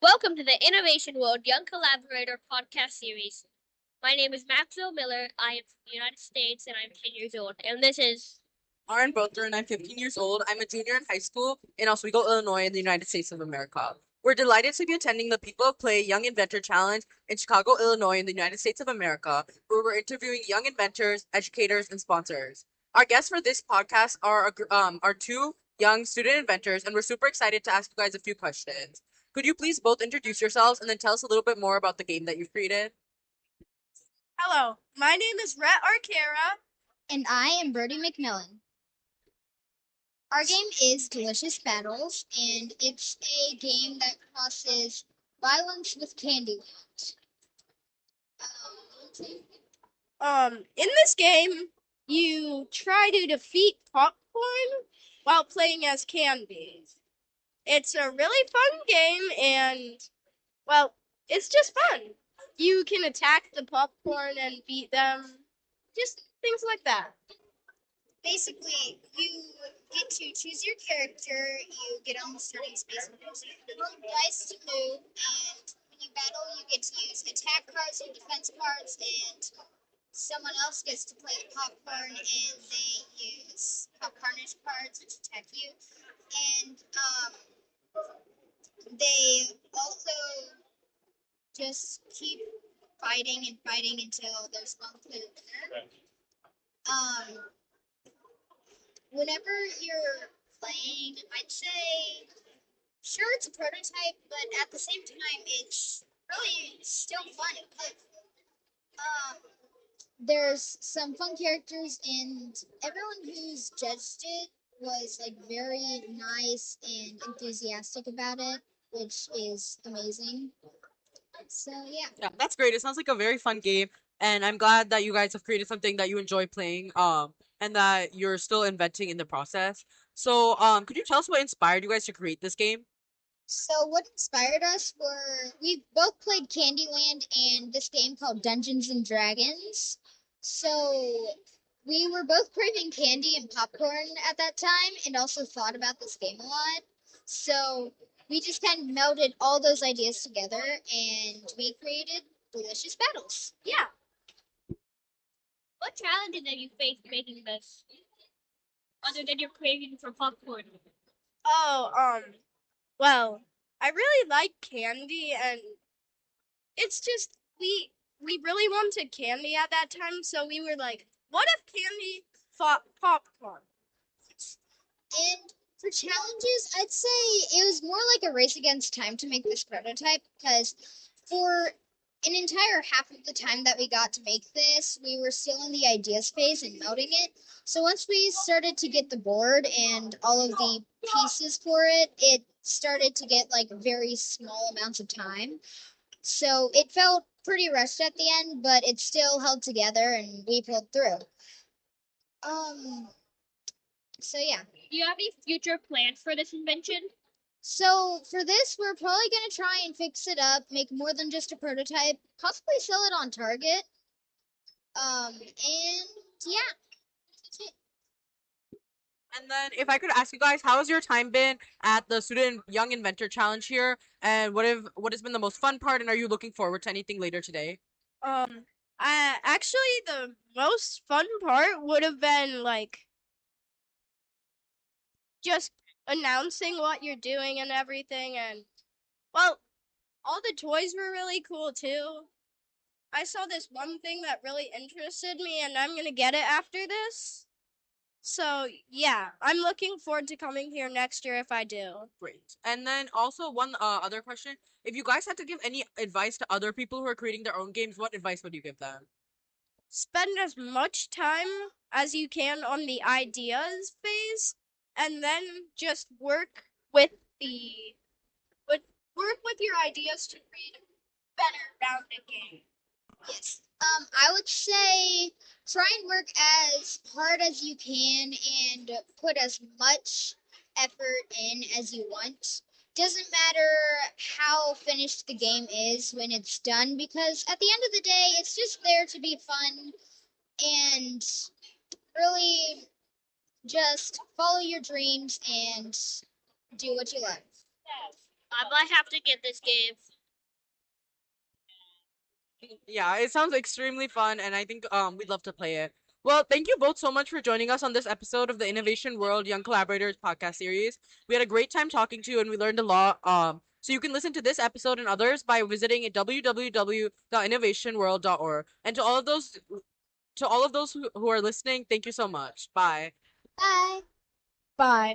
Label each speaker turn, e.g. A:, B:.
A: Welcome to the Innovation World Young Collaborator podcast series. My name is Maxwell Miller. I am from the United States and I'm 10 years old. And this is
B: Aaron Butler, and I'm 15 years old. I'm a junior in high school in Oswego, Illinois, in the United States of America. We're delighted to be attending the People of Play Young Inventor Challenge in Chicago, Illinois, in the United States of America, where we're interviewing young inventors, educators, and sponsors. Our guests for this podcast are two young student inventors, and we're super excited to ask you guys a few questions. Could you please both introduce yourselves and then tell us a little bit more about the game that you've created?
C: Hello, my name is Rhett Arcara.
D: And I am Brody McMillan. Our game is Delicious Battles, and it's a game that crosses violence with Candyland.
C: In this game, you try to defeat popcorn while playing as Candy. It's a really fun game, and well, it's just fun. You can attack the popcorn and beat them, just things like that.
D: Basically, you get to choose your character, you get on the starting space, and you roll dice to move, and when you battle, you get to use attack cards and defense cards, and someone else gets to play the popcorn, and they use popcorners cards which attack you, and they also just keep fighting and fighting until there's one clear winner. Um, Whenever you're playing, I'd say, sure, it's a prototype, but at the same time, it's really still fun. Um, there's some fun characters, and everyone who's judged it was like very nice and enthusiastic about it, which is amazing. So yeah.
B: Yeah, that's great. It sounds like a very fun game, and I'm glad that you guys have created something that you enjoy playing, and that you're still inventing in the process. So, could you tell us what inspired you guys to create this game?
D: So what inspired us were we both played Candyland and this game called Dungeons and Dragons. So we were both craving candy and popcorn at that time and also thought about this game a lot. So we just kind of melded all those ideas together and we created Delicious Battles.
C: Yeah.
A: what challenges have you faced making this, other than your craving for popcorn?
C: Oh, well, I really like candy, and it's just we really wanted candy at that time, so we were like, what if candy fought popcorn?
D: And for challenges, I'd say it was more like a race against time to make this prototype because for an entire half of the time that we got to make this, we were still in the ideas phase and molding it. So once we started to get the board and all of the pieces for it, it started to get like very small amounts of time. So it felt pretty rushed at the end, but it still held together and we pulled through. Um, so yeah.
A: Do you have any future plans for this invention?
D: So for this, we're probably gonna try and fix it up, make more than just a prototype, possibly sell it on Target. And yeah, that's it.
B: And then, if I could ask you guys, how has your time been at the Student Young Inventor Challenge here, and what has been the most fun part, and are you looking forward to anything later today?
C: Actually, the most fun part would have been like just announcing what you're doing and everything, and well, all the toys were really cool too. I saw this one thing that really interested me, and I'm gonna get it after this. So yeah, I'm looking forward to coming here next year if I do.
B: Great. And then also one other question: if you guys had to give any advice to other people who are creating their own games, what advice would you give them?
C: Spend as much time as you can on the ideas phase, and then just with the with work with your ideas to create a better rounded game.
D: Yes. I would say try and work as hard as you can and put as much effort in as you want. Doesn't matter how finished the game is when it's done because at the end of the day, it's just there to be fun and really just follow your dreams and do what you love.
A: I might have to get this game.
B: Yeah, it sounds extremely fun, and I think we'd love to play it. Well, thank you both so much for joining us on this episode of the Innovation World Young Collaborators podcast series. We had a great time talking to you, and we learned a lot. So you can listen to this episode and others by visiting www.innovationworld.org. And to all of those who are listening, thank you so much. Bye.
D: Bye.
C: Bye.